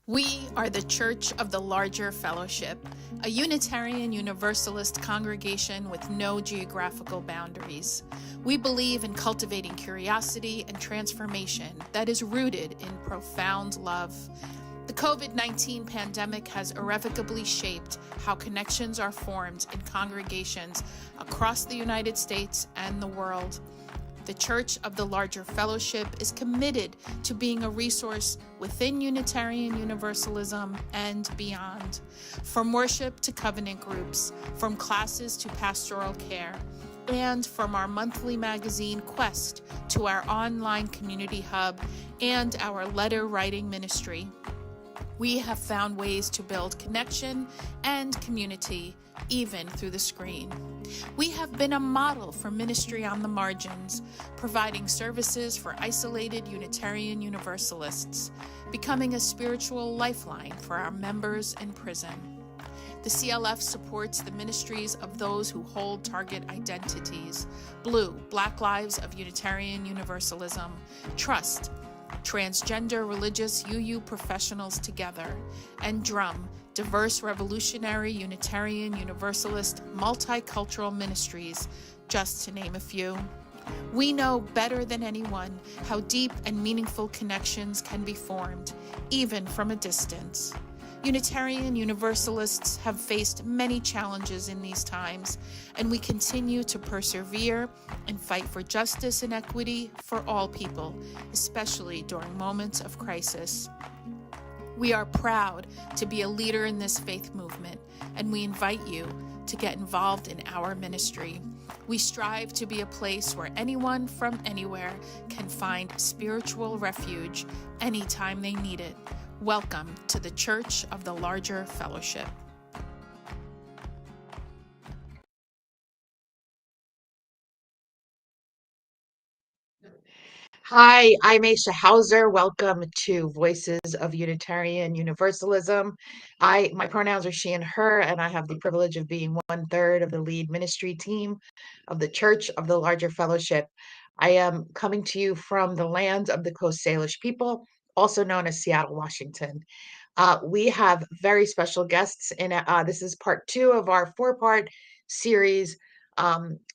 We are the Church of the Larger Fellowship, a Unitarian Universalist congregation with no geographical boundaries. We believe in cultivating curiosity and transformation that is rooted in profound love. The COVID-19 pandemic has irrevocably shaped how connections are formed in congregations across the United States and the world. The Church of the Larger Fellowship is committed to being a resource within Unitarian Universalism and beyond. From worship to covenant groups, from classes to pastoral care, and from our monthly magazine Quest to our online community hub and our letter writing ministry, we have found ways to build connection and community, even through the screen. We have been a model for ministry on the margins, providing services for isolated Unitarian Universalists, becoming a spiritual lifeline for our members in prison. The CLF supports the ministries of those who hold target identities: Blue, Black Lives of Unitarian Universalism; Trust, Transgender Religious UU Professionals Together; and Drum, Diverse Revolutionary Unitarian Universalist Multicultural Ministries, just to name a few. We know better than anyone how deep and meaningful connections can be formed, even from a distance. Unitarian Universalists have faced many challenges in these times, and we continue to persevere and fight for justice and equity for all people, especially during moments of crisis. We are proud to be a leader in this faith movement, and we invite you to get involved in our ministry. We strive to be a place where anyone from anywhere can find spiritual refuge anytime they need it. Welcome to the Church of the Larger Fellowship. Hi, I'm Aisha Hauser. Welcome to Voices of Unitarian Universalism. My pronouns are she and her, and I have the privilege of being 1/3 of the lead ministry team of the Church of the Larger Fellowship. I am coming to you from the land of the Coast Salish people, also known as Seattle, Washington. We have very special guests in this is part 2 of our 4-part series,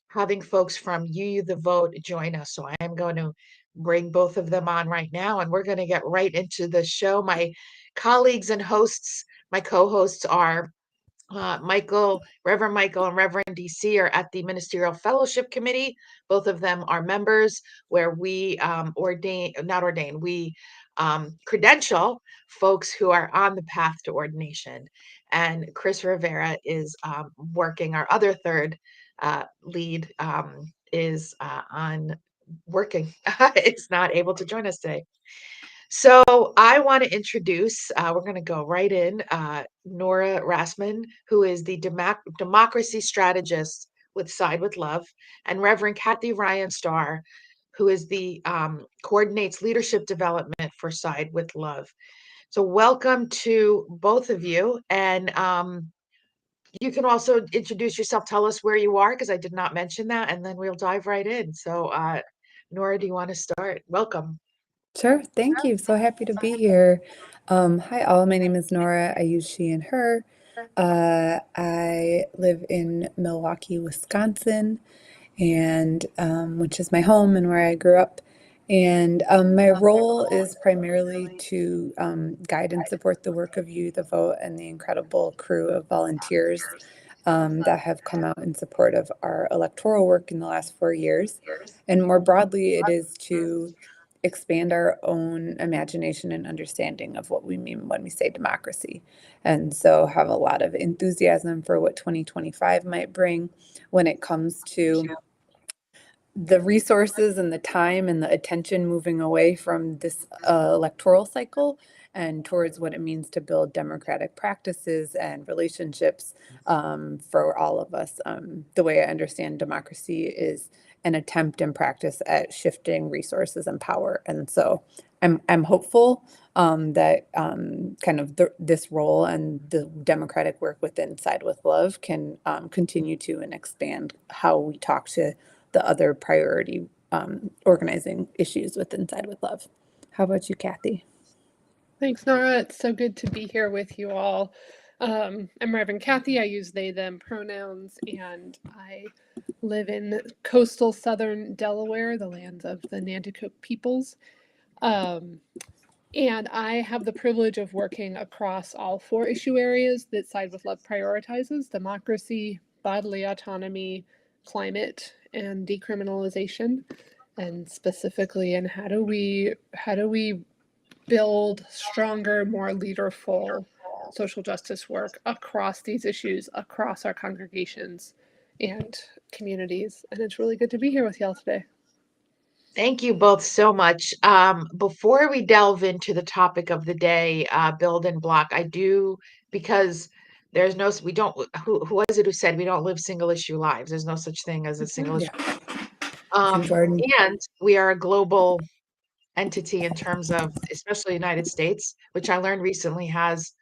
having folks from UU The Vote join us. So I am going to bring both of them on right now, and we're going to get right into the show. My colleagues and hosts, my co-hosts are Reverend Michael and Reverend DC are at the Ministerial Fellowship Committee. Both of them are members where we credential folks who are on the path to ordination. And Chris Rivera is working. Our other third lead is on working. Is not able to join us today. So I want to introduce, we're going to go right in, Nora Rasman, who is the democracy strategist with Side with Love, and Reverend Kathy Ryan Starr, who is the coordinates leadership development for Side with Love. So welcome to both of you. And you can also introduce yourself, tell us where you are, because I did not mention that, and then we'll dive right in. So Nora, do you want to start? Welcome. Sure, thank you. So happy to be here. Hi all, my name is Nora. I use she and her. I live in Milwaukee, Wisconsin, and which is my home and where I grew up. And my role is primarily to guide and support the work of You, the Vote, and the incredible crew of volunteers that have come out in support of our electoral work in the last 4 years. And more broadly, it is to expand our own imagination and understanding of what we mean when we say democracy. And so have a lot of enthusiasm for what 2025 might bring when it comes to the resources and the time and the attention moving away from this electoral cycle and towards what it means to build democratic practices and relationships for all of us. The way I understand democracy is an attempt and practice at shifting resources and power. And so I'm hopeful that kind of this role and the democratic work within Side with Love can continue to and expand how we talk to the other priority organizing issues within Side with Love. How about you, Kathy? Thanks, Nora. It's so good to be here with you all. I'm Reverend Kathy. I use they, them pronouns, and I live in coastal southern Delaware, the lands of the Nanticoke peoples. And I have the privilege of working across all 4 issue areas that Side with Love prioritizes: democracy, bodily autonomy, climate, and decriminalization. And specifically in how do we build stronger, more leaderful social justice work across these issues, across our congregations and communities. And it's really good to be here with y'all today. Thank you both so much. Before we delve into the topic of the day, build and block, I do, because there's no, we don't, who was it who said we don't live single issue lives? There's no such thing as a single issue. Tim Jordan. And we are a global entity in terms of, especially the United States, which I learned recently has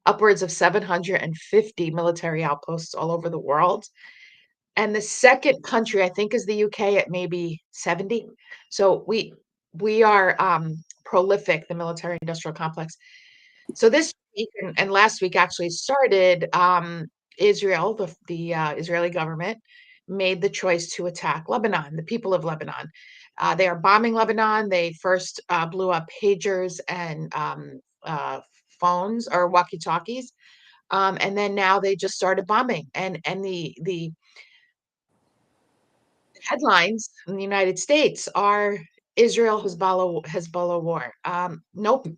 upwards of 750 military outposts all over the world. And the second country, I think, is the UK at maybe 70. So we are prolific, the military industrial complex. So this week and last week actually started, Israel, the Israeli government made the choice to attack Lebanon, the people of Lebanon. They are bombing Lebanon. They first blew up pagers and phones or walkie-talkies, and then now they just started bombing. And the headlines in the United States are Israel Hezbollah war. Nope,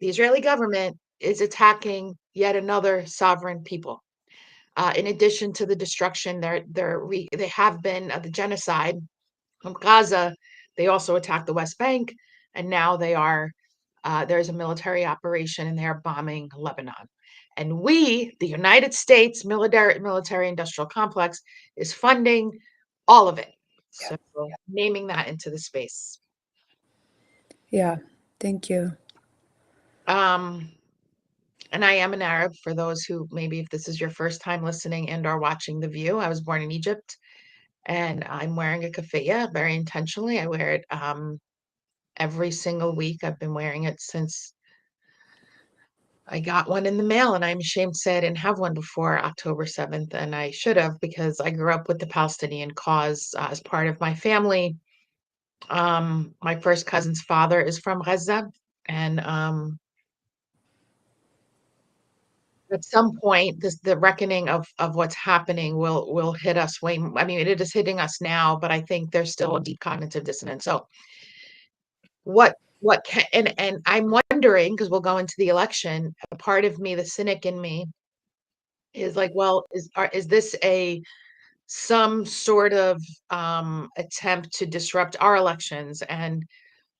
the Israeli government is attacking yet another sovereign people. In addition to the destruction, they have been the genocide from Gaza. They also attacked the West Bank, and now there's a military operation, and they are bombing Lebanon. And we, the United States military industrial complex, is funding all of it. So naming that into the space. Yeah, thank you. And I am an Arab, for those who maybe, if this is your first time listening and or watching The VUU. I was born in Egypt, and I'm wearing a keffiyeh very intentionally. I wear it every single week. I've been wearing it since I got one in the mail, and I'm ashamed to say I didn't have one before October 7th, and I should have, because I grew up with the Palestinian cause as part of my family. My first cousin's father is from Gaza, and at some point, the reckoning of what's happening will hit us way. I mean, it is hitting us now, but I think there's still a deep cognitive dissonance. So, what can, and I'm wondering, because we'll go into the election. A part of me, the cynic in me, is like, well, is this some sort of attempt to disrupt our elections and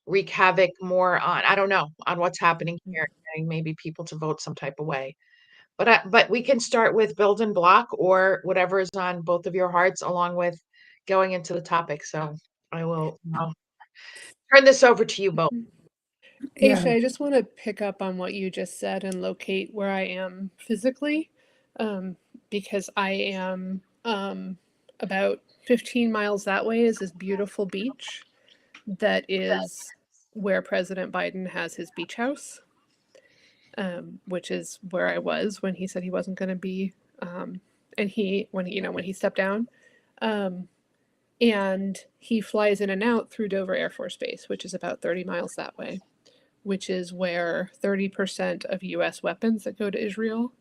wreak havoc more on, I don't know, on what's happening here, getting maybe people to vote some type of way. But we can start with build and block, or whatever is on both of your hearts, along with going into the topic. So I will turn this over to you both. Aisha, I just want to pick up on what you just said and locate where I am physically, because I am about 15 miles that way is this beautiful beach that is where President Biden has his beach house, which is where I was when he said he wasn't going to be, and when he stepped down. And he flies in and out through Dover Air Force Base, which is about 30 miles that way, which is where 30% of U.S. weapons that go to Israel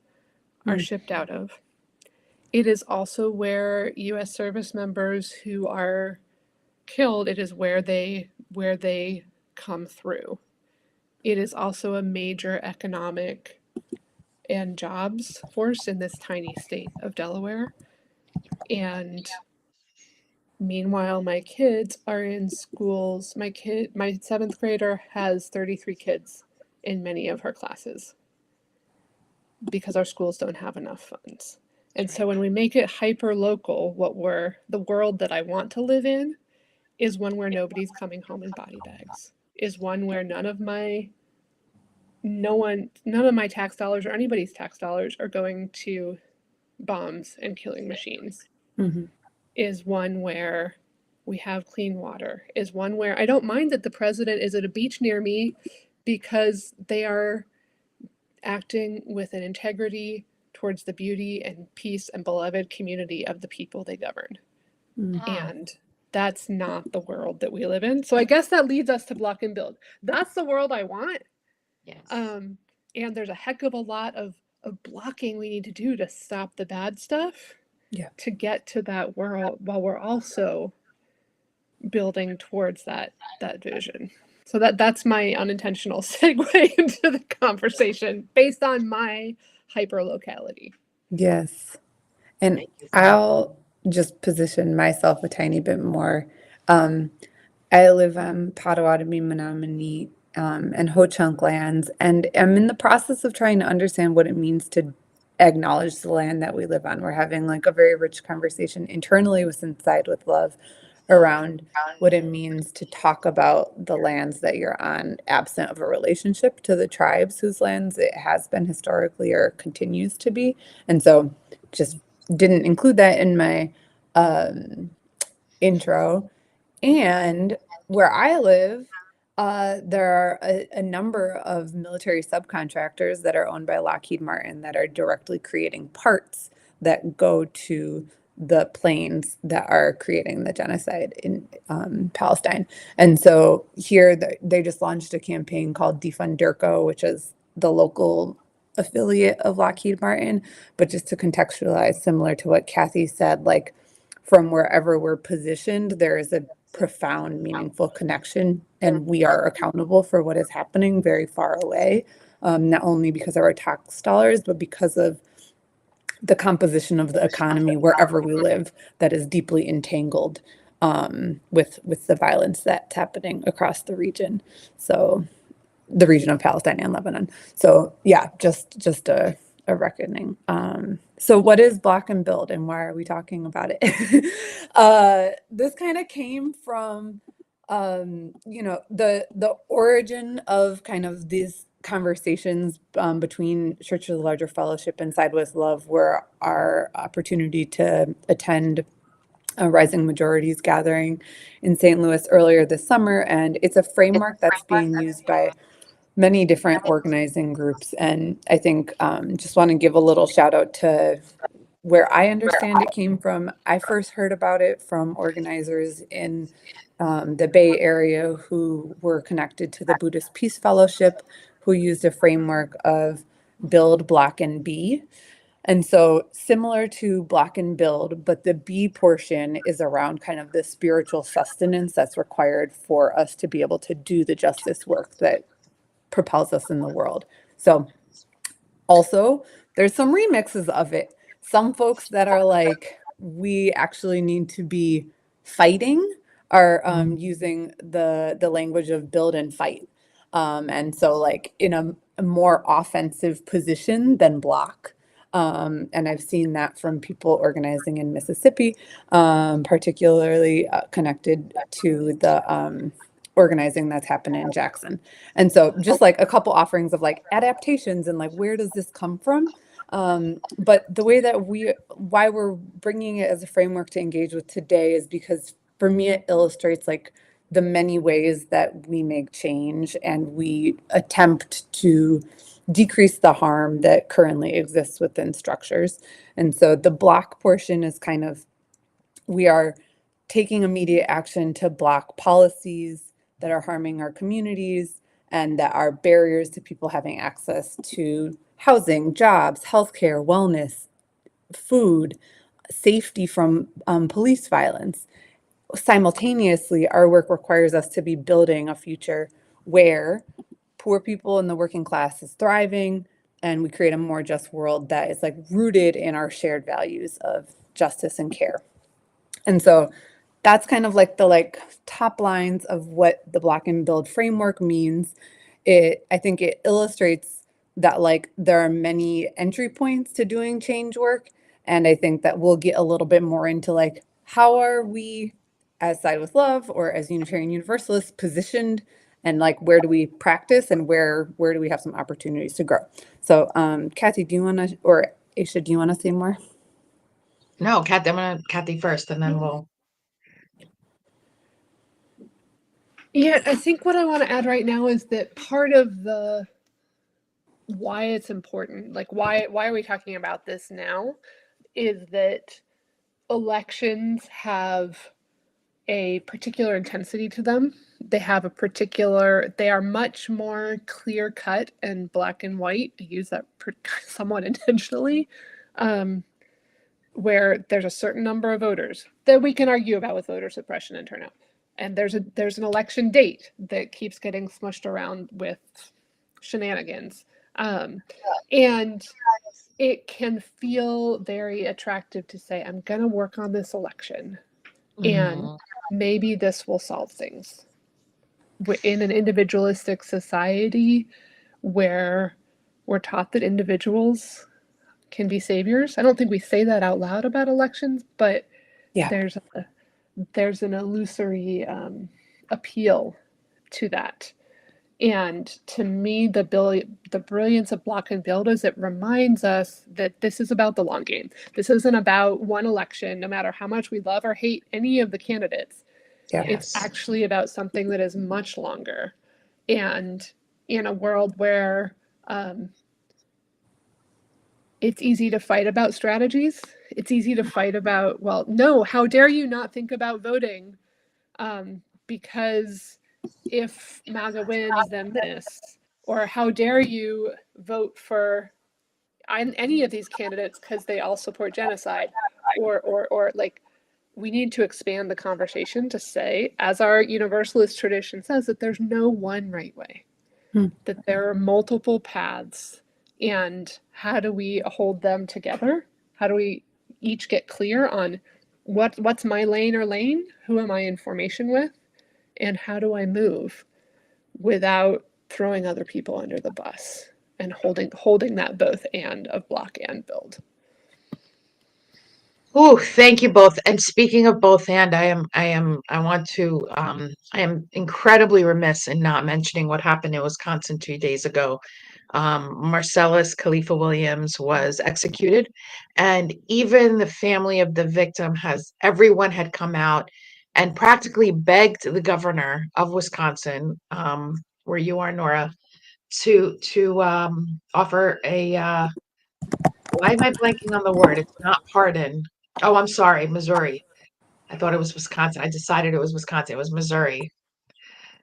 are shipped out of. It is also where U.S. service members who are killed, it is where they come through. It is also a major economic and jobs force in this tiny state of Delaware. And meanwhile, my kids are in schools. My 7th grader has 33 kids in many of her classes because our schools don't have enough funds. And so when we make it hyper local, the world that I want to live in is one where nobody's coming home in body bags, is one where none of my tax dollars or anybody's tax dollars are going to bombs and killing machines. Is one where we have clean water, is one where I don't mind that the president is at a beach near me because they are acting with an integrity towards the beauty and peace and beloved community of the people they govern. And that's not the world that we live in. So I guess that leads us to block and build. That's the world I want. Yes. And there's a heck of a lot of blocking we need to do to stop the bad stuff to get to that world, while we're also building towards that vision. So that's my unintentional segue into the conversation based on my hyperlocality. Yes. And I'll just position myself a tiny bit more. I live on Potawatomi, Menominee, and Ho-Chunk lands, and I'm in the process of trying to understand what it means to acknowledge the land that we live on. We're having like a very rich conversation internally with Inside with Love around what it means to talk about the lands that you're on, absent of a relationship to the tribes whose lands it has been historically or continues to be. And so just didn't include that in my intro. And where I live, there are a number of military subcontractors that are owned by Lockheed Martin that are directly creating parts that go to the planes that are creating the genocide in Palestine. And so here they just launched a campaign called Defund DERCO, which is the local affiliate of Lockheed Martin. But just to contextualize, similar to what Kathy said, like from wherever we're positioned, there is a profound, meaningful connection, and we are accountable for what is happening very far away, not only because of our tax dollars, but because of the composition of the economy wherever we live that is deeply entangled with the violence that's happening across the region. So the region of Palestine and Lebanon. So yeah, just a reckoning. So what is block and build, and why are we talking about it? This kind of came from the origin of kind of these conversations between Church of the Larger Fellowship and Side with Love were our opportunity to attend a Rising Majorities gathering in St. Louis earlier this summer. And it's a framework that's being used by many different organizing groups. And I think just want to give a little shout out to where I understand it came from. I first heard about it from organizers in the Bay Area who were connected to the Buddhist Peace Fellowship, who used a framework of build, block, and be. And so similar to block and build, but the B portion is around kind of the spiritual sustenance that's required for us to be able to do the justice work that propels us in the world. So also there's some remixes of it. Some folks that are like, we actually need to be fighting are using the language of build and fight. And so like in a more offensive position than block. And I've seen that from people organizing in Mississippi, particularly connected to the organizing that's happened in Jackson. And so just like a couple offerings of like adaptations and like, where does this come from? But the way that why we're bringing it as a framework to engage with today is because for me, it illustrates like the many ways that we make change and we attempt to decrease the harm that currently exists within structures. And so the block portion is kind of, we are taking immediate action to block policies that are harming our communities and that are barriers to people having access to housing, jobs, healthcare, wellness, food, safety from police violence. Simultaneously, our work requires us to be building a future where poor people in the working class is thriving and we create a more just world that is like rooted in our shared values of justice and care. And so that's kind of like the top lines of what the block and build framework means. I think it illustrates that like there are many entry points to doing change work. And I think that we'll get a little bit more into like, how are we as Side with Love or as Unitarian Universalists positioned, and like where do we practice and where do we have some opportunities to grow? So Kathy, do you want to, or Aisha, do you want to say more? No, Kathy, I'm gonna Kathy first, and then we'll. Yeah, I think what I want to add right now is that part of the why it's important, like why are we talking about this now, is that elections have a particular intensity to them. They have a particular, they are much more clear cut and black and white. I use that somewhat intentionally, where there's a certain number of voters that we can argue about with voter suppression and turnout. And there's an election date that keeps getting smushed around with shenanigans. And it can feel very attractive to say, I'm going to work on this election and maybe this will solve things. In an individualistic society where we're taught that individuals can be saviors, I don't think we say that out loud about elections, but Yeah. there's an illusory appeal to that. And to me, the brilliance of Block and Build is it reminds us that this is about the long game. This isn't about one election, no matter how much we love or hate any of the candidates. Yeah. It's actually about something that is much longer. And in a world where it's easy to fight about strategies, it's easy to fight about, well, no, how dare you not think about voting? Because if MAGA wins, then this, or how dare you vote for any of these candidates because they all support genocide, or like, we need to expand the conversation to say, as our Universalist tradition says, that there's no one right way, that there are multiple paths, and how do we hold them together? How do we each get clear on what's my lane or lane? Who am I in formation with? And how do I move without throwing other people under the bus, and holding that both and of Block and Build. Oh, thank you both. And speaking of both and, I am incredibly remiss in not mentioning what happened in Wisconsin 2 days ago. Marcellus Khalifa Williams was executed, and even the family of the victim everyone had come out and practically begged the governor of Wisconsin, where you are, Nora, to offer a why am I blanking on the word? It's not pardon. Oh, I'm sorry, Missouri. I thought it was Wisconsin. I decided it was Wisconsin. It was Missouri.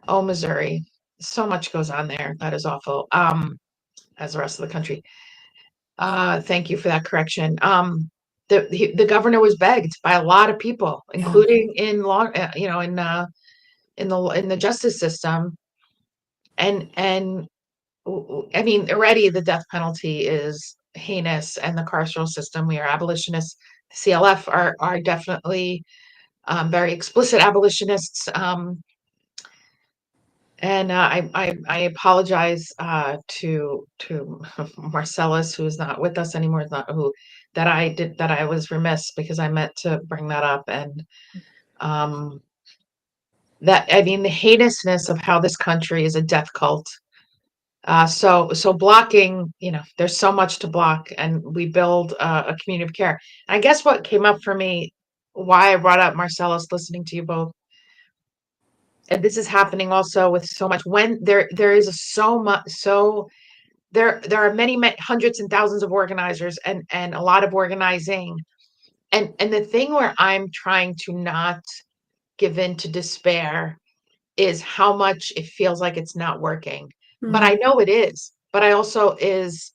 Oh, Missouri. So much goes on there. That is awful. As the rest of the country. Thank you for that correction. The governor was begged by a lot of people, including in law, in the justice system, and I mean, already the death penalty is heinous, and the carceral system. We are abolitionists. CLF are definitely very explicit abolitionists. And I apologize to Marcellus, who is not with us anymore, that I was remiss because I meant to bring that up, and that, I mean, the heinousness of how this country is a death cult. So blocking, there's so much to block, and we build a community of care. I guess what came up for me, why I brought up Marcellus, listening to you both, and this is happening also with so much, when there is so much, there are many hundreds and thousands of organizers, and a lot of organizing, and the thing where I'm trying to not give in to despair is how much it feels like it's not working. But I know it is. But I also it's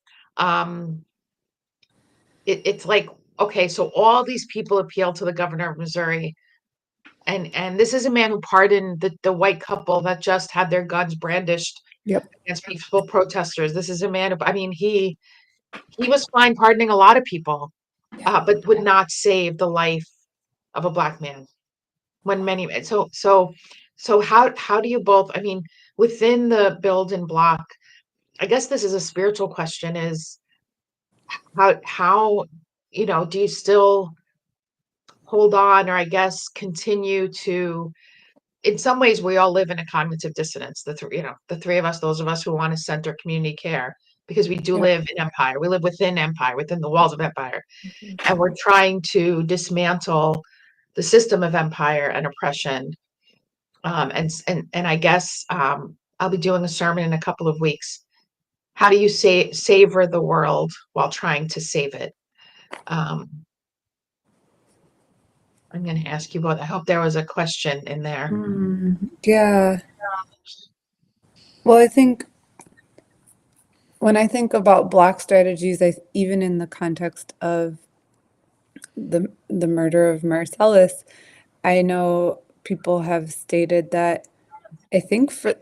like, okay, so all these people appeal to the governor of Missouri, and this is a man who pardoned the white couple that just had their guns brandished against peaceful protesters. This is a man who, I mean, he was fine pardoning a lot of people, but would not save the life of a Black man. When many, so how do you both, I mean, within the Build and Block, I guess this is a spiritual question, is how do you still hold on, or I guess continue to, in some ways we all live in a cognitive dissonance, the three of us, those of us who want to center community care, because we do live in empire, we live within empire, within the walls of empire, and we're trying to dismantle the system of empire and oppression. And I guess I'll be doing a sermon in a couple of weeks. How do you savor the world while trying to save it? I'm going to ask you both. I hope there was a question in there. Yeah. Well, I think when I think about Black strategies, even in the context of the murder of Marcellus, I know people have stated that I think for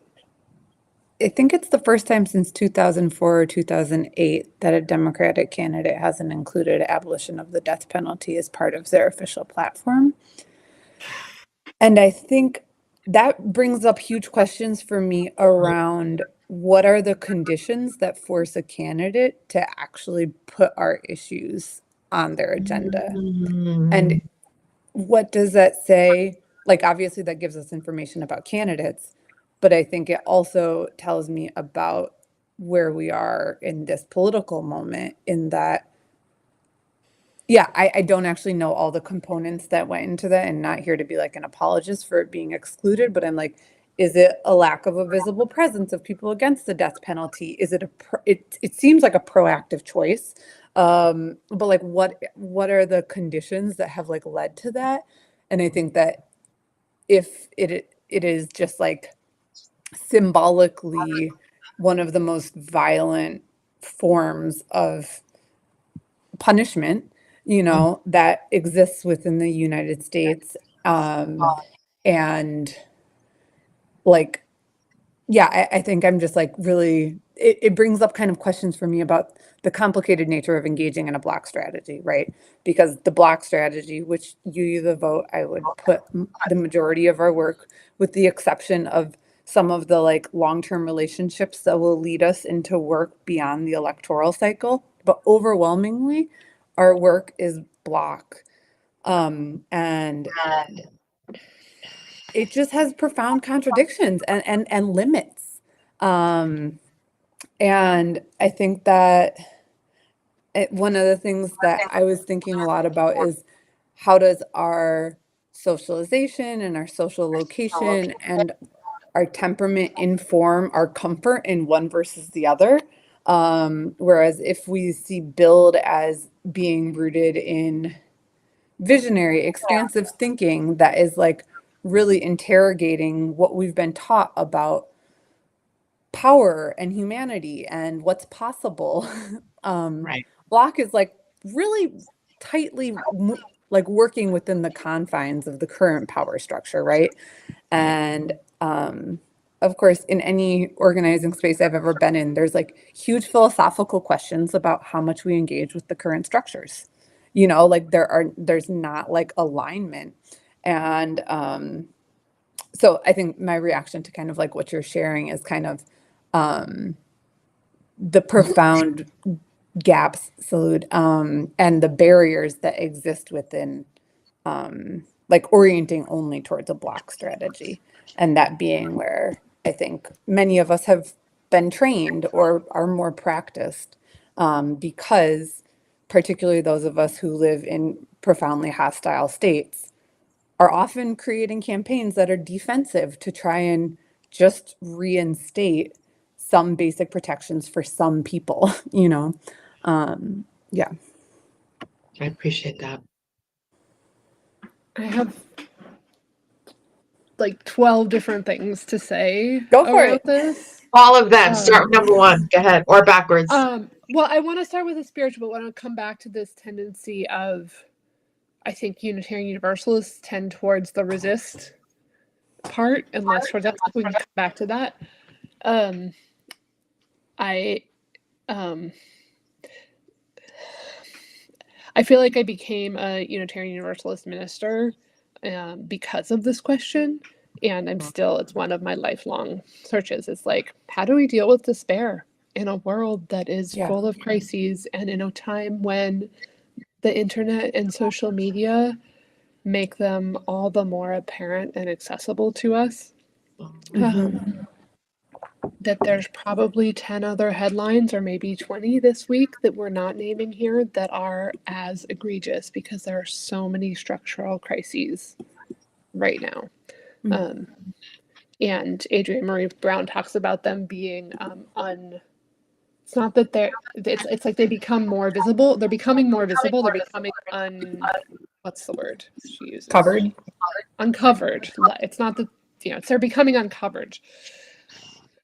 I think it's the first time since 2004 or 2008 that a Democratic candidate hasn't included abolition of the death penalty as part of their official platform. And I think that brings up huge questions for me around what are the conditions that force a candidate to actually put our issues on their agenda? And what does that say? Like, obviously, that gives us information about candidates, but I think it also tells me about where we are in this political moment, in that, yeah, I don't actually know all the components that went into that, and not here to be like an apologist for it being excluded, but I'm like, is it a lack of a visible presence of people against the death penalty? Is it it seems like a proactive choice. But like what are the conditions that have like led to that? And I think that if it is just like symbolically one of the most violent forms of punishment, that exists within the United States. And like, yeah, I think I'm just like really, it brings up kind of questions for me about the complicated nature of engaging in a Black strategy, right? Because the Black strategy, which you the vote, I would put the majority of our work, with the exception of some of the like long-term relationships that will lead us into work beyond the electoral cycle. But overwhelmingly, our work is Black. And it just has profound contradictions and limits. And I think that one of the things that I was thinking a lot about is how does our socialization and our social location and our temperament inform our comfort in one versus the other? Whereas if we see build as being rooted in visionary, expansive thinking that is like really interrogating what we've been taught about power and humanity and what's possible. Right. Block is like really tightly like working within the confines of the current power structure, right? And of course, in any organizing space I've ever been in, there's like huge philosophical questions about how much we engage with the current structures. Like there's not like alignment. And so I think my reaction to kind of like what you're sharing is kind of the profound gaps, salute, and the barriers that exist within like orienting only towards a Block strategy. And that being where I think many of us have been trained or are more practiced, because particularly those of us who live in profoundly hostile states are often creating campaigns that are defensive to try and just reinstate some basic protections for some people, yeah. I appreciate that. I have like 12 different things to say Go for around it. this. All of them. Start with number one. Go ahead. Or backwards. Well, I want to start with the spiritual, but I want to come back to this tendency of, I think Unitarian Universalists tend towards the resist part and less towards that. We can come back to that. I feel like I became a Unitarian Universalist minister because of this question, and it's one of my lifelong searches. It's like, how do we deal with despair in a world that is full of crises, and in a time when the internet and social media make them all the more apparent and accessible to us? That there's probably 10 other headlines or maybe 20 this week that we're not naming here that are as egregious, because there are so many structural crises right now. And Adrienne Marie Brown talks about them being it's not that it's like they become more visible. They're becoming more visible. They're becoming what's the word she uses? Covered. Uncovered. It's not that, they're becoming uncovered.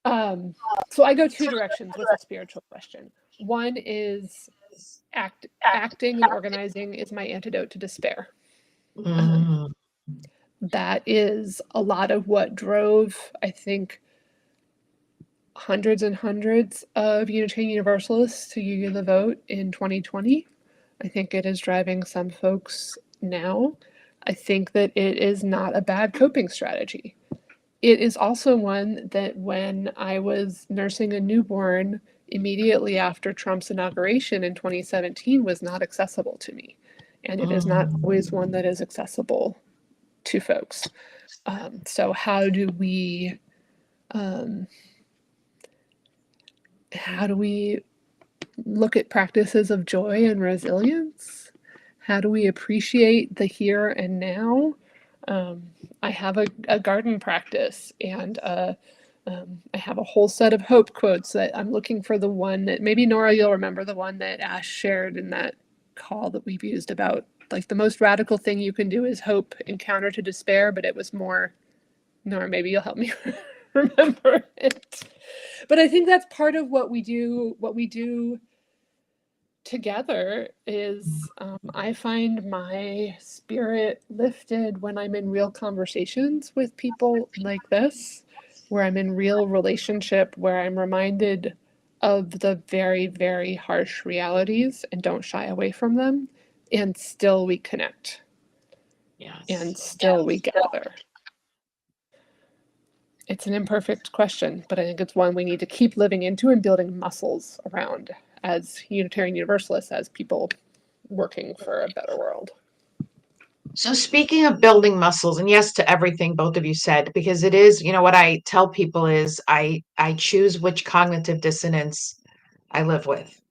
So I go two directions with a spiritual question. One is acting and organizing is my antidote to despair. That is a lot of what drove, I think, hundreds and hundreds of Unitarian Universalists to UU the vote in 2020. I think it is driving some folks now. I think that it is not a bad coping strategy. It is also one that when I was nursing a newborn immediately after Trump's inauguration in 2017 was not accessible to me. And it is not always one that is accessible to folks. So how do we look at practices of joy and resilience? How do we appreciate the here and now? I have a garden practice, and I have a whole set of hope quotes that I'm looking for the one that maybe Nora, you'll remember the one that Ash shared in that call that we've used about like the most radical thing you can do is hope and counter to despair, but it was more, Nora, maybe you'll help me remember it. But I think that's part of what we do together is I find my spirit lifted when I'm in real conversations with people like this, where I'm in real relationship, where I'm reminded of the very, very harsh realities and don't shy away from them, and still we connect. Yes. And still we gather. It's an imperfect question, but I think it's one we need to keep living into and building muscles around as Unitarian Universalists, as people working for a better world. So speaking of building muscles, and yes to everything both of you said, because it is, what I tell people is I choose which cognitive dissonance I live with.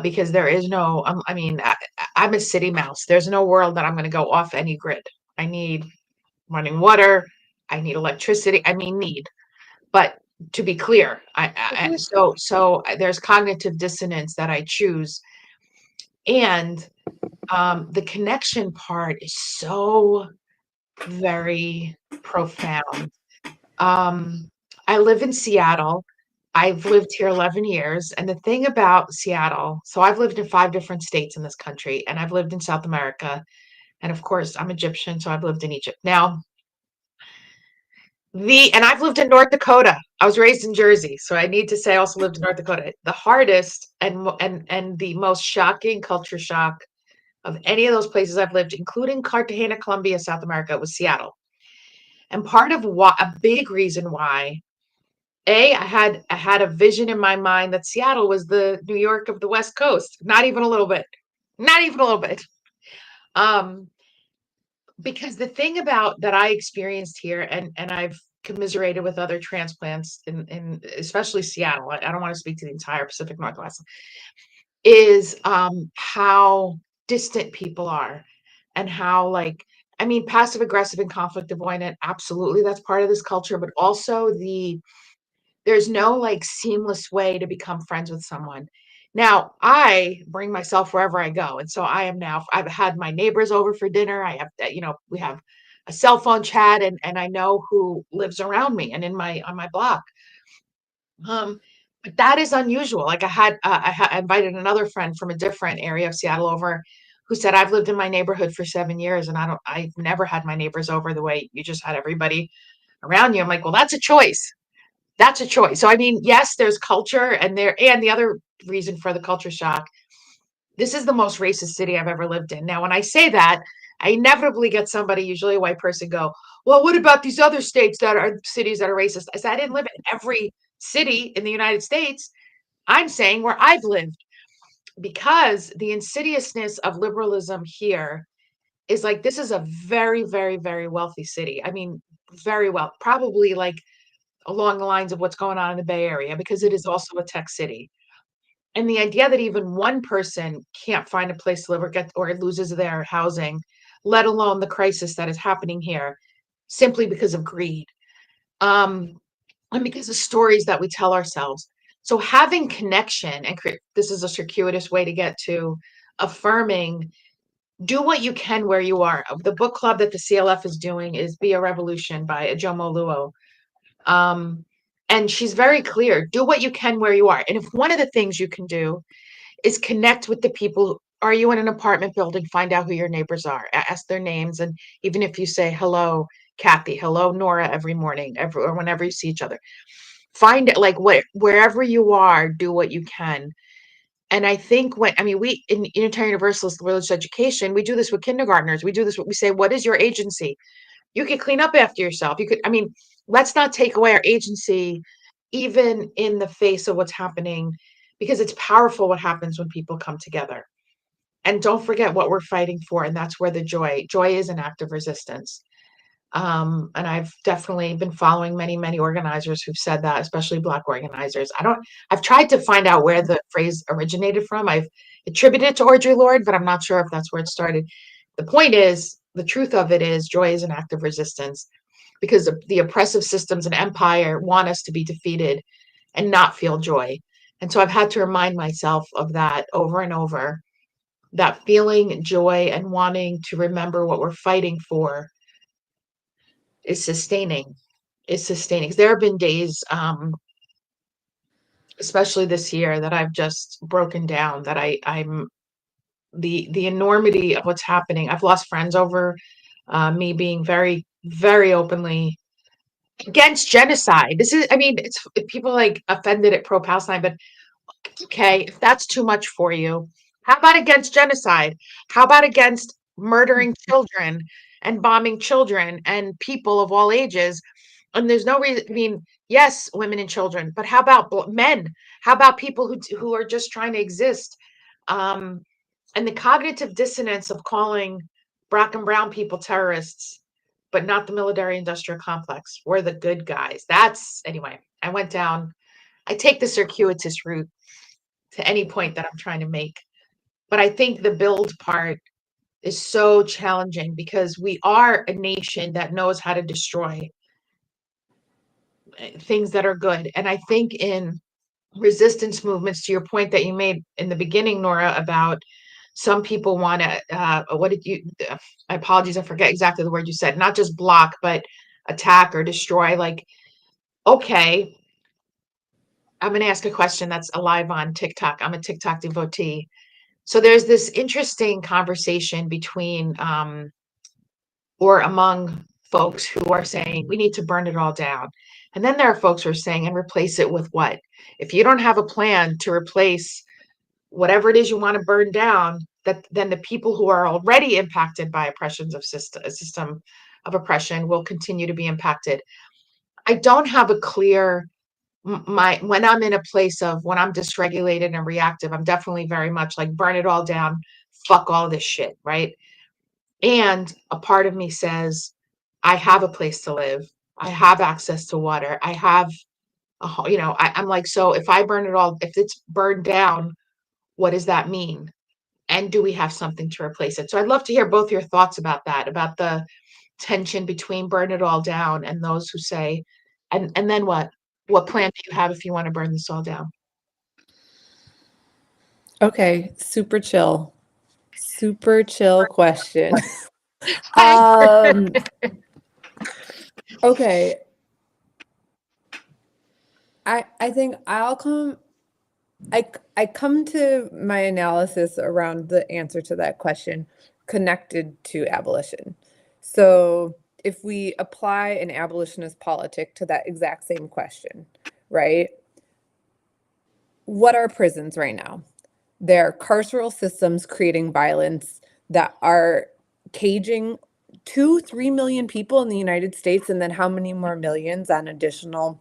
Because there is no, I'm a city mouse. There's no world that I'm going to go off any grid. I need running water. I need electricity. need. But to be clear, so there's cognitive dissonance that I choose. And the connection part is so very profound. I live in Seattle. I've lived here 11 years. And the thing about Seattle, so I've lived in 5 different states in this country, and I've lived in South America. And of course, I'm Egyptian, so I've lived in Egypt. Now, and I've lived in North Dakota. I was raised in Jersey, so I need to say I also lived in North Dakota. The hardest and the most shocking culture shock of any of those places I've lived, including Cartagena, Colombia, South America, was Seattle. And part of a big reason why, I had a vision in my mind that Seattle was the New York of the West Coast. Not even a little bit. Not even a little bit. Because the thing about that I experienced here, and I've commiserated with other transplants in especially Seattle, I don't want to speak to the entire Pacific Northwest, is how distant people are, and how passive aggressive and conflict avoidant, absolutely, that's part of this culture, but also there's no seamless way to become friends with someone. Now, I bring myself wherever I go. And so I've had my neighbors over for dinner. I have, we have a cell phone chat, and I know who lives around me and on my block. But that is unusual. I invited another friend from a different area of Seattle over, who said, I've lived in my neighborhood for 7 years, and I've never had my neighbors over the way you just had everybody around you. I'm like, well, that's a choice. That's a choice. So, yes, there's culture, and the other reason for the culture shock, this is the most racist city I've ever lived in. Now, when I say that, I inevitably get somebody, usually a white person, go, well, what about these other cities that are racist? I said, I didn't live in every city in the United States. I'm saying where I've lived, because the insidiousness of liberalism here is this is a very, very, very wealthy city. Very well, probably along the lines of what's going on in the Bay Area, because it is also a tech city. And the idea that even one person can't find a place to live or loses their housing, let alone the crisis that is happening here, simply because of greed, and because of stories that we tell ourselves. So having connection, and this is a circuitous way to get to affirming, do what you can where you are. The book club that the CLF is doing is Be a Revolution by Ajomo Luo. And she's very clear, do what you can where you are. And if one of the things you can do is connect with the people, are you in an apartment building, find out who your neighbors are, ask their names. And even if you say, hello, Kathy, hello, Nora, every morning, or whenever you see each other, find it, like, wherever you are, do what you can. And I think we in Unitarian Universalist religious education, we do this with kindergartners. We do this, we say, what is your agency? You could clean up after yourself. Let's not take away our agency, even in the face of what's happening, because it's powerful what happens when people come together. And don't forget what we're fighting for. And that's where the joy is an act of resistance. And I've definitely been following many organizers who've said that, especially Black organizers. I've tried to find out where the phrase originated from. I've attributed it to Audre Lorde, but I'm not sure if that's where it started. The point is, the truth of it is, joy is an act of resistance, because the oppressive systems and empire want us to be defeated and not feel joy. And so I've had to remind myself of that over and over, that feeling joy and wanting to remember what we're fighting for is sustaining. There have been days, especially this year, that I've just broken down, that I'm the enormity of what's happening. I've lost friends over me being very openly against genocide. It's people like offended at pro-Palestine, but okay, if that's too much for you, how about against genocide? How about against murdering children and bombing children and people of all ages? And there's no reason, yes, women and children, but how about men? How about people who are just trying to exist? And the cognitive dissonance of calling Black and brown people terrorists, but not the military industrial complex. We're the good guys. Anyway, I take the circuitous route to any point that I'm trying to make. But I think the build part is so challenging, because we are a nation that knows how to destroy things that are good. And I think in resistance movements, to your point that you made in the beginning, Nora, about some people want to, my apologies, I forget exactly the word you said, not just block, but attack or destroy. Like, okay, I'm going to ask a question that's alive on TikTok. I'm a TikTok devotee. So there's this interesting conversation between, or among folks who are saying, we need to burn it all down. And then there are folks who are saying, and replace it with what? If you don't have a plan to replace whatever it is you want to burn down, then the people who are already impacted by a system of oppression will continue to be impacted. I don't have a clear, when I'm in a place of, when I'm dysregulated and reactive, I'm definitely very much like, burn it all down, fuck all this shit, right? And a part of me says, I have a place to live. I have access to water. I have I'm like, so if I burn it all, if it's burned down, what does that mean? And do we have something to replace it? So I'd love to hear both your thoughts about that, about the tension between burn it all down and those who say, and then what? What plan do you have if you want to burn this all down? Okay, super chill question. Okay. I think I come to my analysis around the answer to that question connected to abolition. So if we apply an abolitionist politic to that exact same question, right? What are prisons right now? They're carceral systems creating violence that are caging 2-3 million people in the United States, and then how many more millions on additional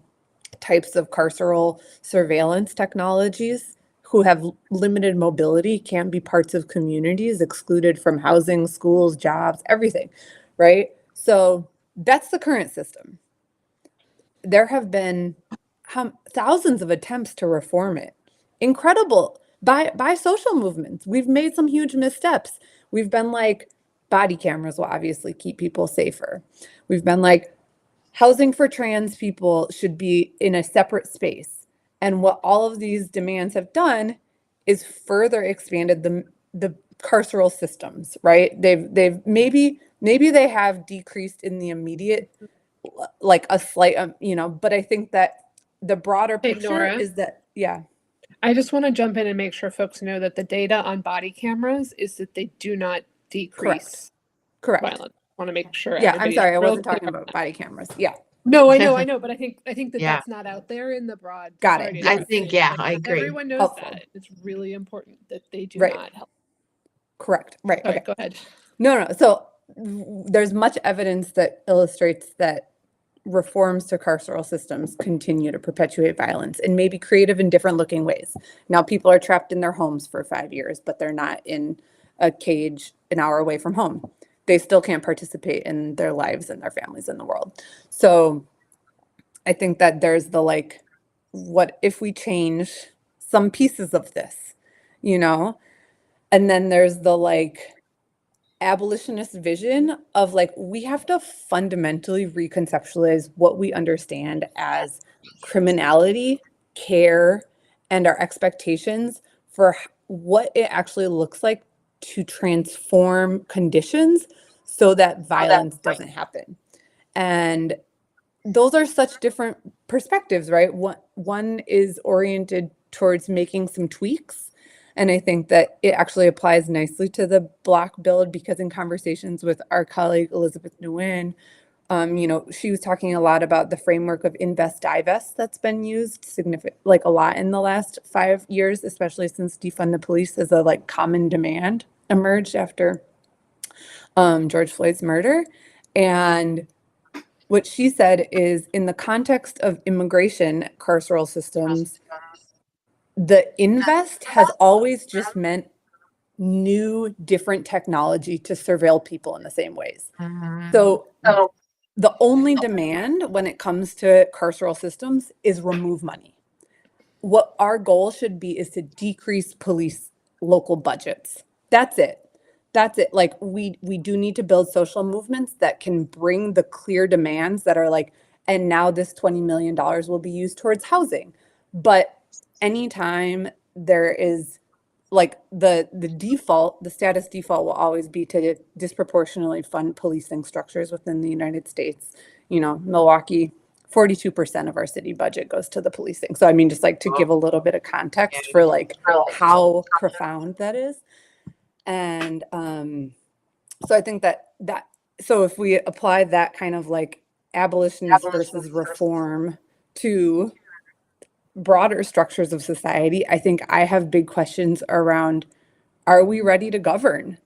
types of carceral surveillance technologies, who have limited mobility, can't be parts of communities, excluded from housing, schools, jobs, everything, right? So that's the current system. There have been thousands of attempts to reform it. Incredible. By social movements. We've made some huge missteps. We've been like, body cameras will obviously keep people safer. We've been like, housing for trans people should be in a separate space. And what all of these demands have done is further expanded the carceral systems, right? They've maybe they have decreased in the immediate, like a slight, but I think that the broader Hey, picture Nora. is that, yeah. I just want to jump in and make sure folks know that the data on body cameras is that they do not decrease Correct. violence. I want to make sure Yeah, I'm everybody's sorry, I real wasn't clear talking on about that. body cameras. Yeah. No, I know, but I think that Yeah. that's not out there in the broad. Got Sorry it. to I interrupt, think, but yeah, like, I agree. everyone knows Helpful. that. It's really important that they do Right. not help. Correct. Right. Sorry, Okay. go ahead. No. So there's much evidence that illustrates that reforms to carceral systems continue to perpetuate violence and may be creative in different looking ways. Now, people are trapped in their homes for 5 years, but they're not in a cage an hour away from home. They still can't participate in their lives and their families in the world. So I think that there's the like, what if we change some pieces of this, And then there's the like abolitionist vision of like, we have to fundamentally reconceptualize what we understand as criminality, care, and our expectations for what it actually looks like to transform conditions so that violence doesn't happen. And those are such different perspectives, right? One is oriented towards making some tweaks. And I think that it actually applies nicely to the block build, because in conversations with our colleague Elizabeth Nguyen, she was talking a lot about the framework of invest divest that's been used like a lot in the last 5 years, especially since defund the police as a like common demand emerged after George Floyd's murder. And what she said is, in the context of immigration carceral systems, the invest has always just meant new, different technology to surveil people in the same ways. So the only demand when it comes to carceral systems is remove money. What our goal should be is to decrease police local budgets. That's it. Like we do need to build social movements that can bring the clear demands that are like, and now this $20 million will be used towards housing. But anytime there is like the status default will always be to disproportionately fund policing structures within the United States. Milwaukee, 42% of our city budget goes to the policing. So I mean, just like to give a little bit of context for like how profound that is. And so I think so if we apply that kind of like abolitionist versus reform to broader structures of society, I think I have big questions around, are we ready to govern?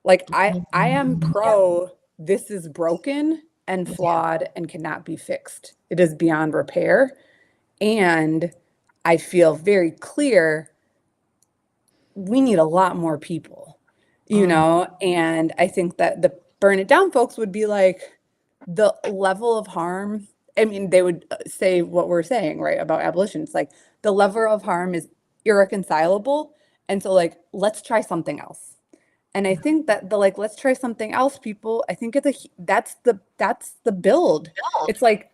Like I am pro, this is broken and flawed and cannot be fixed. It is beyond repair. And I feel very clear we need a lot more people, and I think that the burn it down folks would be like, the level of harm, I mean, they would say what we're saying, right, about abolition. It's like the level of harm is irreconcilable. And so like, let's try something else. And I think that the like, let's try something else, people, I think that's the build. It's like,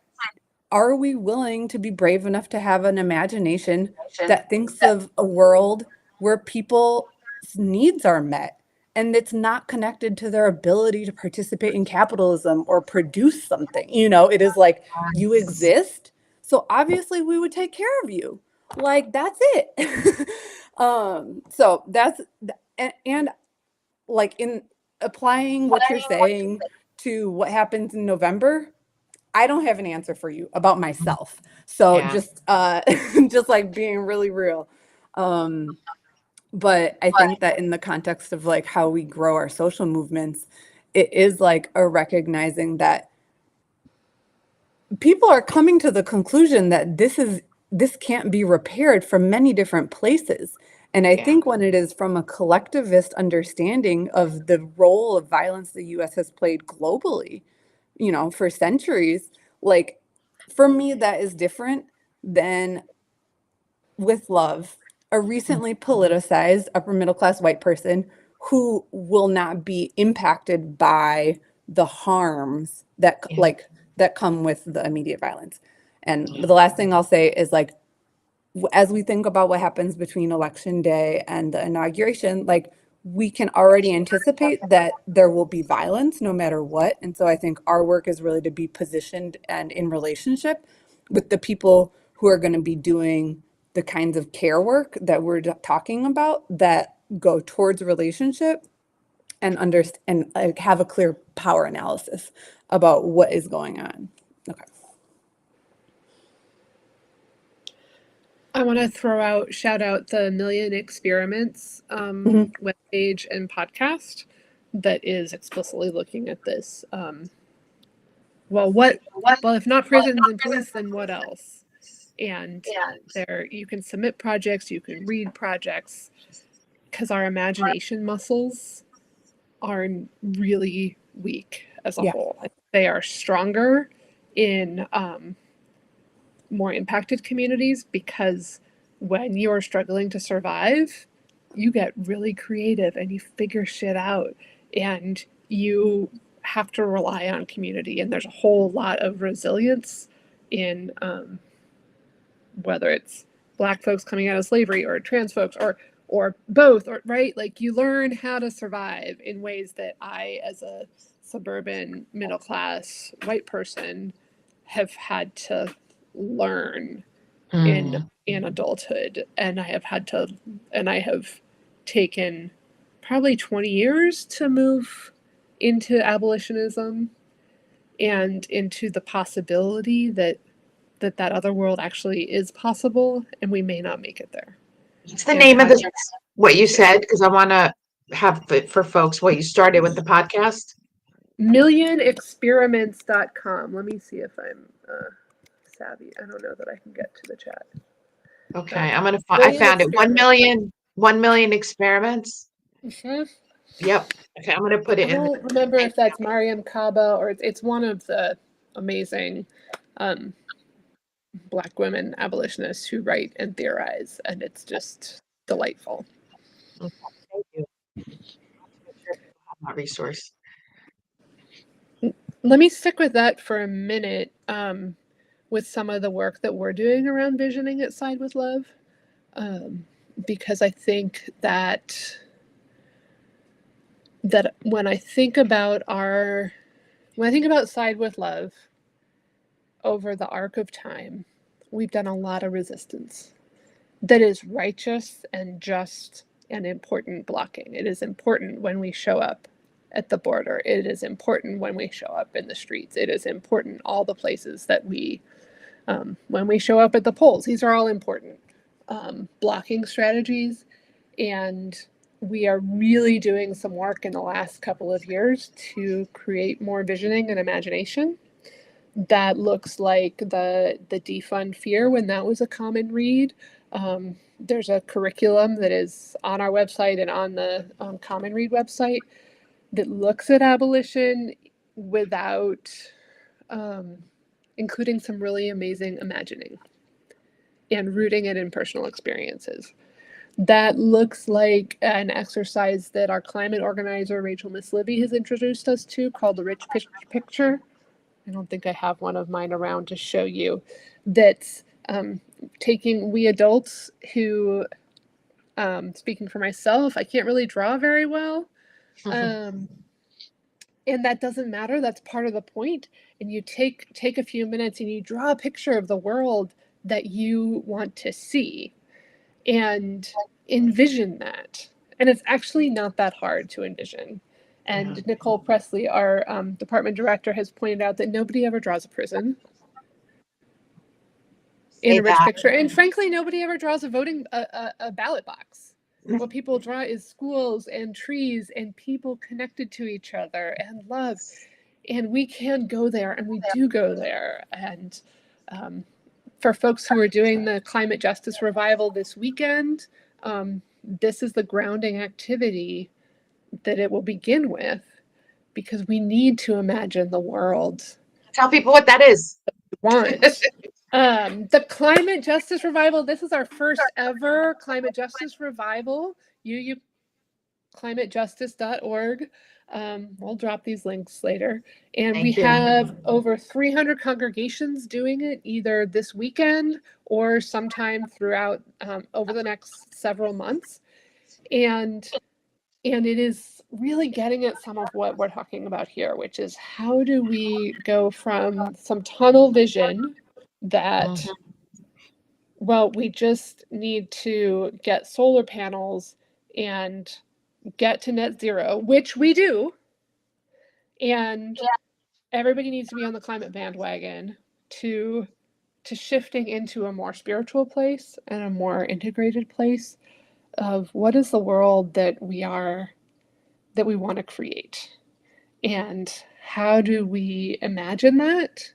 are we willing to be brave enough to have an imagination that thinks of a world where people's needs are met and it's not connected to their ability to participate in capitalism or produce something? It is like, you exist, so obviously we would take care of you. Like, that's it. So that's, and like in applying what you're saying to what happens in November, I don't have an answer for you about myself. So Yeah. just just like being really real. But I think that in the context of like how we grow our social movements, it is like a recognizing that people are coming to the conclusion that this can't be repaired from many different places. And I think when it is from a collectivist understanding of the role of violence the US has played globally, for centuries, like for me, that is different than With Love, a recently politicized upper middle class white person who will not be impacted by the harms that that come with the immediate violence. And the last thing I'll say is, like, as we think about what happens between election day and the inauguration, like, we can already anticipate that there will be violence no matter what. And so I think our work is really to be positioned and in relationship with the people who are going to be doing the kinds of care work that we're talking about that go towards relationship and understand and, like, have a clear power analysis about what is going on. Okay. I want to shout out the Million Experiments webpage and podcast that is explicitly looking at this. Well, if not prisons and police, then what else? And there, you can submit projects, you can read projects, because our imagination muscles are really weak as a whole. They are stronger in more impacted communities, because when you are struggling to survive, you get really creative and you figure shit out, and you have to rely on community. And there's a whole lot of resilience in whether it's Black folks coming out of slavery or trans folks or both, or right? Like, you learn how to survive in ways that I, as a suburban middle class white person, have had to learn in adulthood. And I have taken probably 20 years to move into abolitionism and into the possibility that other world actually is possible, and we may not make it there. What's the name of what you said? Because I want to have for folks what you started with the podcast. Millionexperiments.com. Let me see if I'm savvy. I don't know that I can get to the chat. Okay, I'm gonna find. I found it. 1 million experiments. Mm-hmm. Yep. Okay, I'm gonna put it in. I don't remember if that's Mariam Kaba or it's one of the amazing Black women abolitionists who write and theorize, and it's just delightful. Okay, thank you. That resource. Let me stick with that for a minute, with some of the work that we're doing around visioning at Side with Love, because I think that when I think about Side with Love over the arc of time, we've done a lot of resistance that is righteous and just and important blocking. It is important when we show up at the border. It is important when we show up in the streets. It is important all the places that when we show up at the polls. These are all important blocking strategies. And we are really doing some work in the last couple of years to create more visioning and imagination. That looks like the Defund Fear, when that was a common read. There's a curriculum that is on our website and on the Common Read website that looks at abolition without including some really amazing imagining and rooting it in personal experiences. That looks like an exercise that our climate organizer, Rachel Miss-Livy, has introduced us to, called the Rich Picture. I don't think I have one of mine around to show you. That's taking we adults who, speaking for myself, I can't really draw very well. And that doesn't matter. That's part of the point. And you take a few minutes and you draw a picture of the world that you want to see and envision that. And it's actually not that hard to envision. And Nicole Presley, our department director, has pointed out that nobody ever draws a prison in a rich picture. And frankly, nobody ever draws a ballot box. What people draw is schools and trees and people connected to each other and love. And we can go there, and we do go there. And for folks who are doing the climate justice revival this weekend, this is the grounding activity that it will begin with, because we need to imagine the world. Tell people what that is. The climate justice revival. This is our first ever climate justice revival. climatejustice.org. We'll drop these links later. And Thank we you. have over 300 congregations doing it either this weekend or sometime throughout over the next several months. And it is really getting at some of what we're talking about here, which is how do we go from some tunnel vision that, well, we just need to get solar panels and get to net zero, which we do, and everybody needs to be on the climate bandwagon, to shifting into a more spiritual place and a more integrated place of what is the world that we want to create, and how do we imagine that?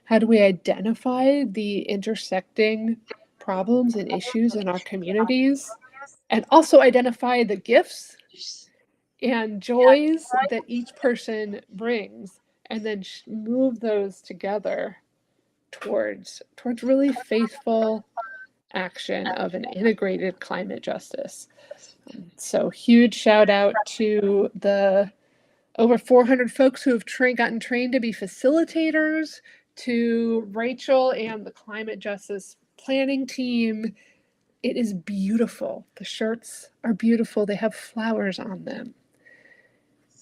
How do we identify the intersecting problems and issues in our communities, and also identify the gifts and joys that each person brings, and then move those together towards really faithful action of an integrated climate justice. So huge shout out to the over 400 folks who have gotten trained to be facilitators, to Rachel and the climate justice planning team. It is beautiful. The shirts are beautiful. They have flowers on them.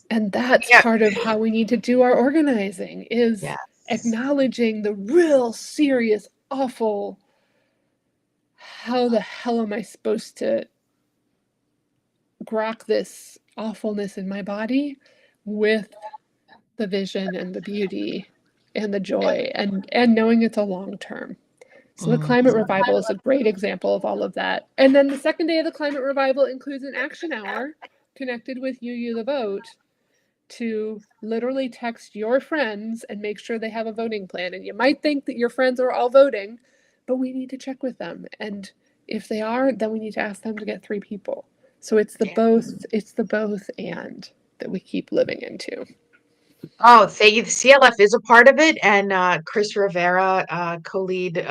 And that's part of how we need to do our organizing, is acknowledging the real serious, awful, how the hell am I supposed to grok this awfulness in my body with the vision and the beauty and the joy, and knowing it's a long term. So the climate revival is a great example of all of that. And then the second day of the climate revival includes an action hour connected with VUU the Vote, to literally text your friends and make sure they have a voting plan. And you might think that your friends are all voting, but we need to check with them. And if they are, then we need to ask them to get 3 people. So it's the both and that we keep living into. Oh, thank you. The CLF is a part of it, and Chris Rivera, co-lead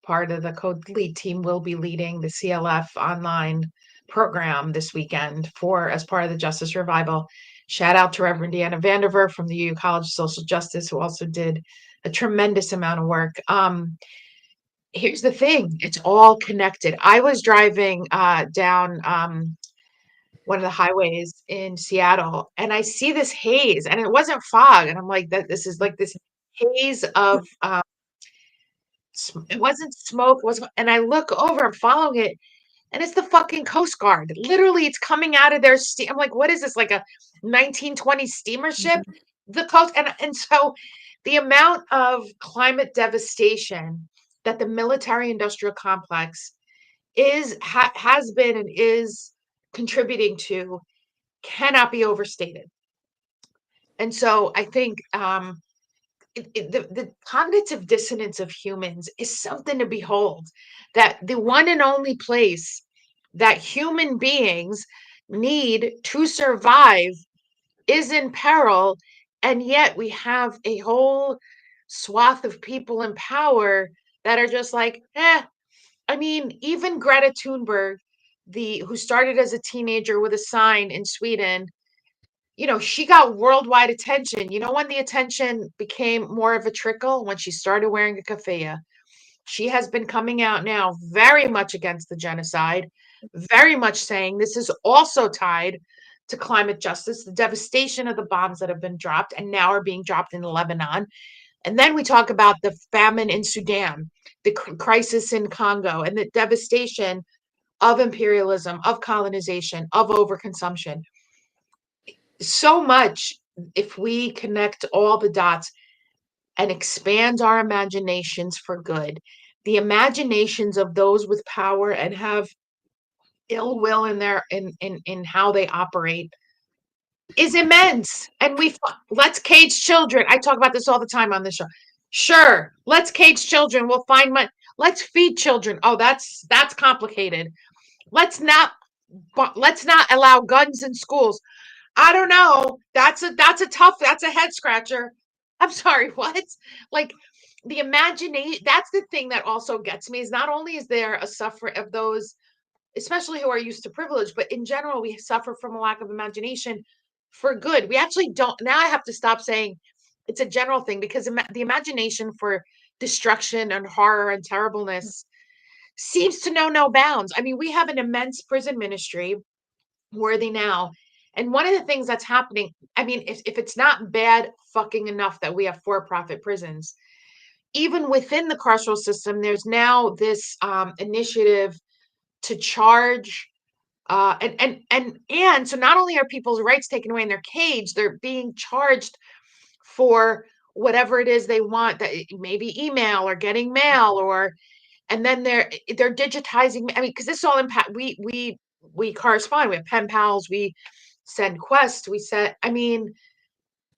part of the co-lead team, will be leading the CLF online program this weekend as part of the Justice Revival. Shout out to Reverend Deanna Vanderver from the UU College of Social Justice, who also did a tremendous amount of work. Here's the thing, it's all connected. I was driving down one of the highways in Seattle, and I see this haze, and it wasn't fog, and I'm like, this is like this haze of it wasn't smoke, and I look over, I'm following it, and it's the fucking Coast Guard. Literally, it's coming out of their steam. I'm like, what is this, like a 1920s steamer ship? The coast, and so the amount of climate devastation that the military industrial complex has been and is contributing to cannot be overstated. And so I think the cognitive dissonance of humans is something to behold, that the one and only place that human beings need to survive is in peril, and yet we have a whole swath of people in power that are just like, I mean, even Greta Thunberg, who started as a teenager with a sign in Sweden, she got worldwide attention. When the attention became more of a trickle, when she started wearing a keffiyeh. She has been coming out now very much against the genocide, very much saying this is also tied to climate justice, the devastation of the bombs that have been dropped and now are being dropped in Lebanon. And then we talk about the famine in Sudan, the crisis in Congo, and the devastation of imperialism, of colonization, of overconsumption. So much, if we connect all the dots and expand our imaginations for good, the imaginations of those with power and have ill will in how they operate is immense. And let's cage children. I talk about this all the time on the show. Sure, let's cage children. We'll find money. Let's feed children. Oh, that's complicated. Let's not allow guns in schools. I don't know. That's a head scratcher. I'm sorry, what? Like, the imagination, that's the thing that also gets me, is not only is there a suffer of those especially who are used to privilege, but in general, we suffer from a lack of imagination for good. We actually don't. Now I have to stop saying it's a general thing, because the imagination for destruction and horror and terribleness seems to know no bounds. I mean, we have an immense prison ministry, worthy now. And one of the things that's happening, I mean, if it's not bad fucking enough that we have for-profit prisons, even within the carceral system, there's now this initiative to charge and so not only are people's rights taken away in their cage, they're being charged for whatever it is they want, that maybe email or getting mail, or and then they're digitizing. I mean, because this all impact, we correspond, we have pen pals, we send quests, we send, I mean,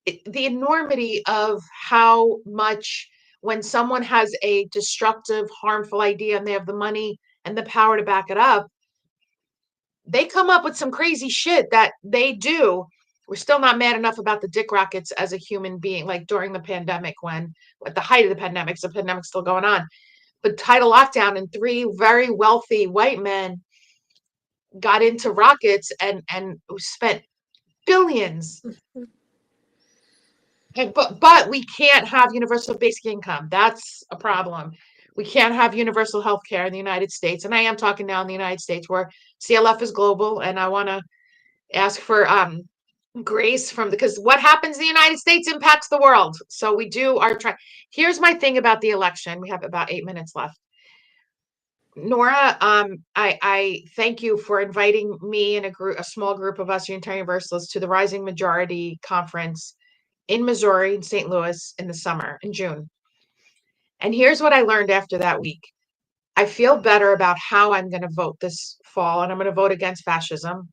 the enormity of how much, when someone has a destructive, harmful idea and they have the money and the power to back it up, they come up with some crazy shit that they do. We're still not mad enough about the dick rockets as a human being, like during the pandemic, when at the height of the pandemic's still going on. But title lockdown, and 3 very wealthy white men got into rockets and spent billions. But we can't have universal basic income. That's a problem. We can't have universal health care in the United States. And I am talking now in the United States, where CLF is global. And I want to ask for grace from, because what happens in the United States impacts the world. So we do our try. Here's my thing about the election. We have about 8 minutes left. Nora, I thank you for inviting me and a small group of us Unitarian Universalists to the Rising Majority Conference in Missouri, in St. Louis, in the summer, in June. And here's what I learned after that week. I feel better about how I'm going to vote this fall, and I'm going to vote against fascism,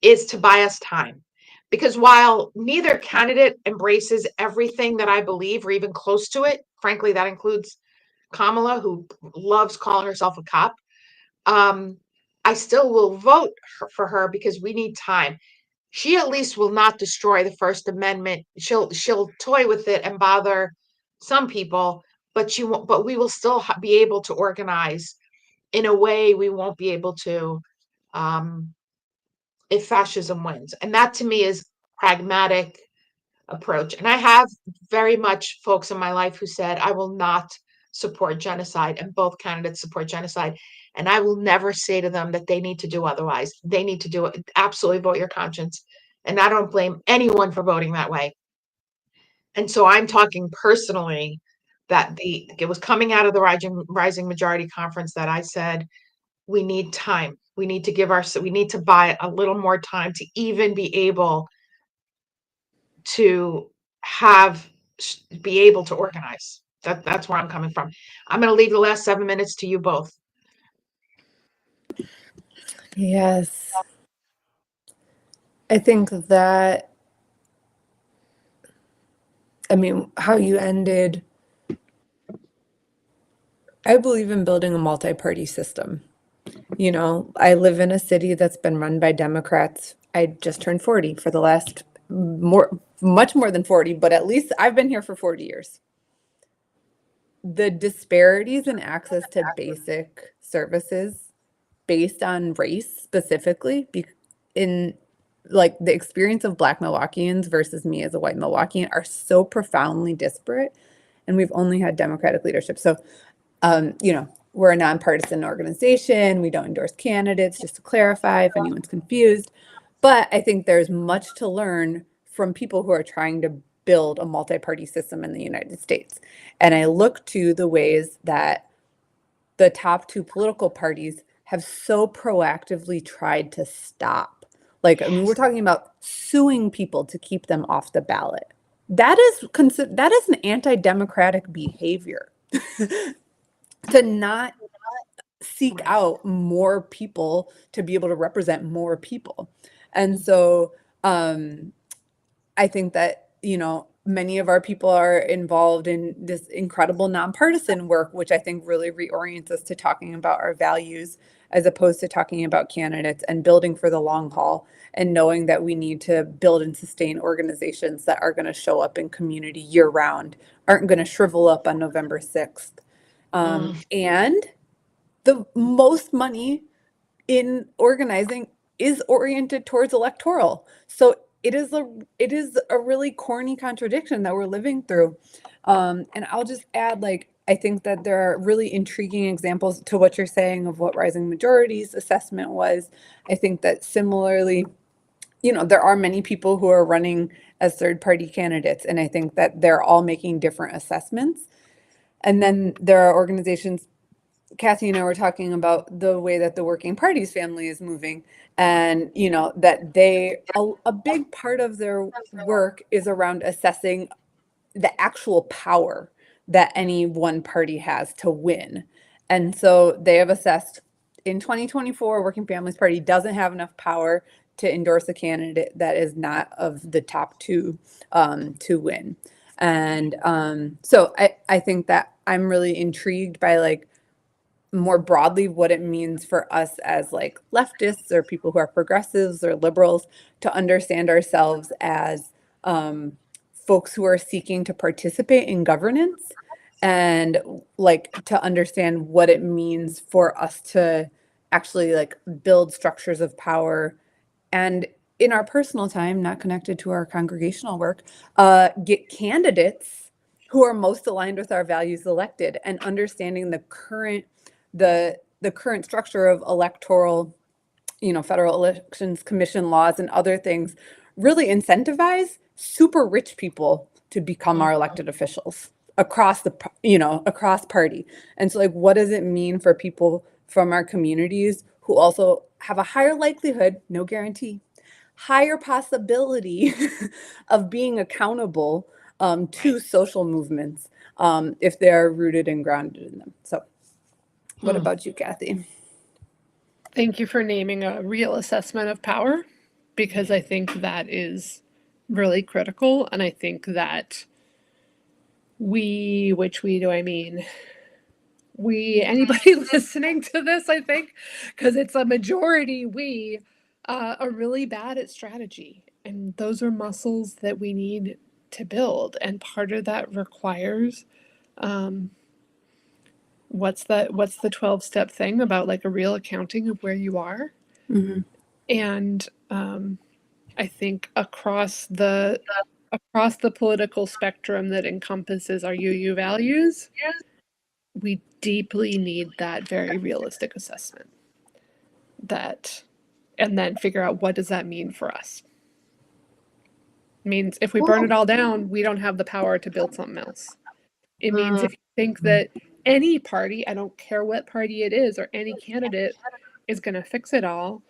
is to buy us time. Because while neither candidate embraces everything that I believe, or even close to it, frankly, that includes Kamala, who loves calling herself a cop, I still will vote for her, because we need time. She at least will not destroy the First Amendment. She'll toy with it and bother some people, but she won't. But we will still be able to organize in a way we won't be able to if fascism wins. And that to me is pragmatic approach. And I have very much folks in my life who said, I will not support genocide, and both candidates support genocide. And I will never say to them that they need to do otherwise. They need to do it. Absolutely vote your conscience. And I don't blame anyone for voting that way. And so I'm talking personally that it was coming out of the Rising Majority Conference that I said, we need time. We need to buy a little more time to even be able to be able to organize. That's where I'm coming from. I'm going to leave the last 7 minutes to you both. Yes. I think that, I mean, how you ended, I believe in building a multi-party system. You know, I live in a city that's been run by Democrats. I just turned 40 for the last much more than 40, but at least I've been here for 40 years. The disparities in access to basic services based on race specifically, in like the experience of Black Milwaukeeans versus me as a white Milwaukeean, are so profoundly disparate. And we've only had Democratic leadership. So, you know, we're a nonpartisan organization. We don't endorse candidates, just to clarify if anyone's confused. But I think there's much to learn from people who are trying to build a multi-party system in the United States. And I look to the ways that the top 2 political parties have so proactively tried to stop. Like, I mean, we're talking about suing people to keep them off the ballot. That is an anti-democratic behavior. To not seek out more people to be able to represent more people. And so I think that, you know, many of our people are involved in this incredible nonpartisan work, which I think really reorients us to talking about our values as opposed to talking about candidates, and building for the long haul, and knowing that we need to build and sustain organizations that are going to show up in community year round, aren't going to shrivel up on November 6th. And the most money in organizing is oriented towards electoral. So it is a really corny contradiction that we're living through. And I'll just add, like, I think that there are really intriguing examples to what you're saying of what Rising Majority's assessment was. I think that similarly, there are many people who are running as third-party candidates, and I think that they're all making different assessments. And then there are organizations, Kathy and I were talking about the way that the Working Party's family is moving, and that a big part of their work is around assessing the actual power that any one party has to win. And so they have assessed in 2024, Working Families Party doesn't have enough power to endorse a candidate that is not of the top two to win. And so I think that I'm really intrigued by, like, more broadly what it means for us as, like, leftists or people who are progressives or liberals to understand ourselves as folks who are seeking to participate in governance, and, like, to understand what it means for us to actually, like, build structures of power, and in our personal time, not connected to our congregational work, get candidates who are most aligned with our values elected, and understanding the current structure of electoral, Federal Elections Commission laws and other things really incentivize super rich people to become our elected officials across across party. And so, like, what does it mean for people from our communities who also have a higher likelihood, no guarantee, higher possibility of being accountable to social movements if they are rooted and grounded in them? So what about you, Kathy? Thank you for naming a real assessment of power, because I think that is really critical. And I think that anybody listening to this, I think, because it's a majority, we are really bad at strategy. And those are muscles that we need to build. And part of that requires what's the 12-step thing about, like, a real accounting of where you are. Mm-hmm. And I think across the political spectrum that encompasses our UU values, we deeply need that very realistic assessment, and then figure out, what does that mean for us? It means if we burn it all down, we don't have the power to build something else. It means if you think that any party, I don't care what party it is, or any candidate is going to fix it all,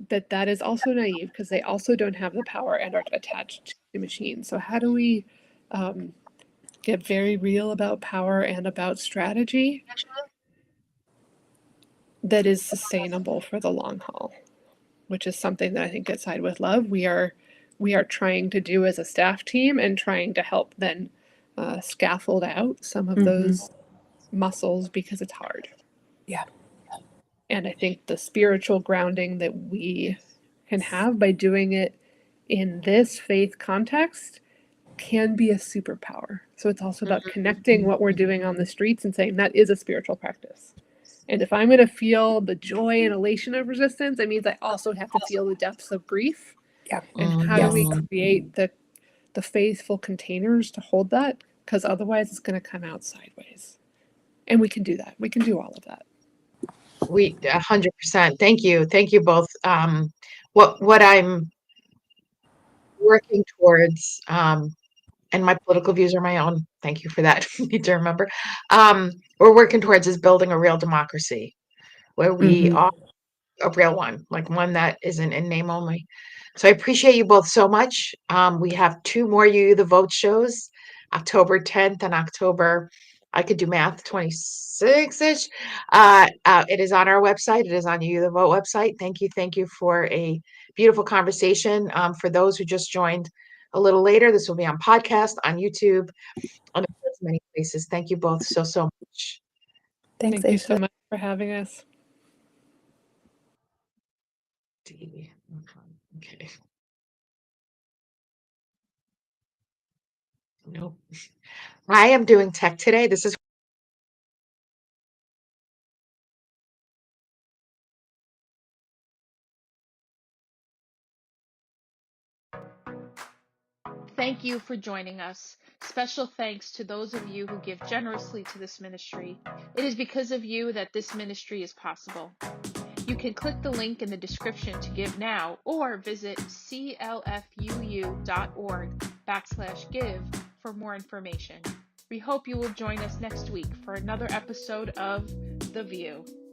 that is also naive, because they also don't have the power and are attached to machines. So how do we get very real about power and about strategy that is sustainable for the long haul, which is something that I think at Side with Love we are trying to do as a staff team, and trying to help then scaffold out some of those muscles, because it's hard. Yeah. And I think the spiritual grounding that we can have by doing it in this faith context can be a superpower. So it's also about connecting what we're doing on the streets and saying that is a spiritual practice. And if I'm going to feel the joy and elation of resistance, it means I also have to feel the depths of grief. Yeah. And how do we create the faithful containers to hold that? Because otherwise it's going to come out sideways. And we can do that. We can do all of that. We 100%. Thank you both. What I'm working towards, and my political views are my own. Thank you for that. Need to remember. We're working towards is building a real democracy where we are a real one, like one that isn't in name only. So I appreciate you both so much. We have 2 more You the Vote shows, October 10th and October, I could do math, 26-ish. It is on our website. It is on You the Vote website. Thank you for a beautiful conversation. For those who just joined a little later, this will be on podcast, on YouTube, on many places. Thank you both so much. Thanks, Thank you Aisha. so much for having us. Okay. Nope. I am doing tech today. This is Thank you for joining us. Special thanks to those of you who give generously to this ministry. It is because of you that this ministry is possible. You can click the link in the description to give now, or visit clfuu.org/give for more information. We hope you will join us next week for another episode of The VUU.